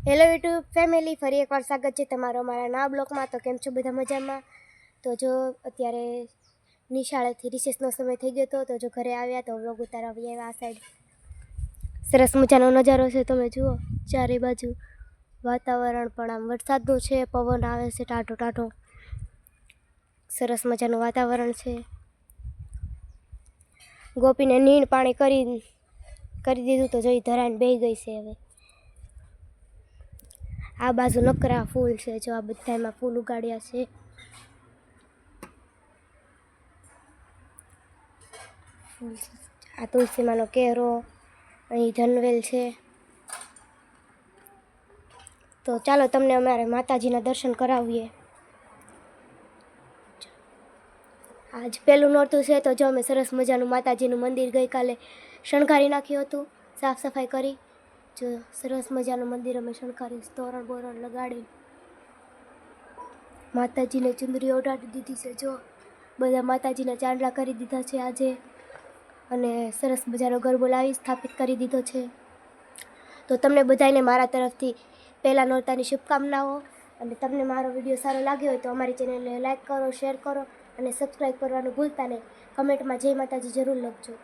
Hello YouTube family, ફરી એકવાર સ્વાગત છે તમારો અમારા નવા બ્લોગમાં. તો કેમ છો બધા મજામાં? તો જો અત્યારે નિશાળેથી રિસેસનો સમય થઈ ગયો તો જો ઘરે આવ્યા તો વ્લોગ ઉતારવા આવ્યા. આ સાઈડ સરસ મજાનો નજારો છે, તમે જુઓ ચારે બાજુ વાતાવરણ પણ આમ વરસાદનું છે, પવન આવે છે ટાઢો ટાઢો, સરસ મજાનું વાતાવરણ છે. ગોપીને નીણ પાણી કરી દીધું તો જોઈ ધરાઈને બેહી ગઈ છે. હવે આ બાજુ નકરા ફૂલ છે, જો આ બધામાં ફૂલ ઉગાડ્યા છે. આ તુલસીમાંનો કેરો, અહીં ધનવેલ છે. તો ચાલો તમને અમારે માતાજીના દર્શન કરાવીએ. આજ પહેલું નોરતું છે તો જો અમે સરસ મજાનું માતાજીનું મંદિર ગઈકાલે શણગારી નાખ્યું હતું, સાફ સફાઈ કરી. જો સરસ મજાનું મંદિર અમે શણગારી તોરણ બોરણ લગાડી માતાજીને ચુંદરી ઓઢાડી દીધી છે. જો બધા માતાજીના ચાંદલા કરી દીધા છે આજે, અને સરસ મજાનો ગરબો લાવી સ્થાપિત કરી દીધો છે. તો તમને બધાને મારા તરફથી પહેલાં નોરતાની શુભકામનાઓ. અને તમને મારો વિડીયો સારો લાગ્યો હોય તો અમારી ચેનલને લાઈક કરો, શેર કરો અને સબસ્ક્રાઈબ કરવાનું ભૂલતા નહીં. કમેન્ટમાં જય માતાજી જરૂર લખજો.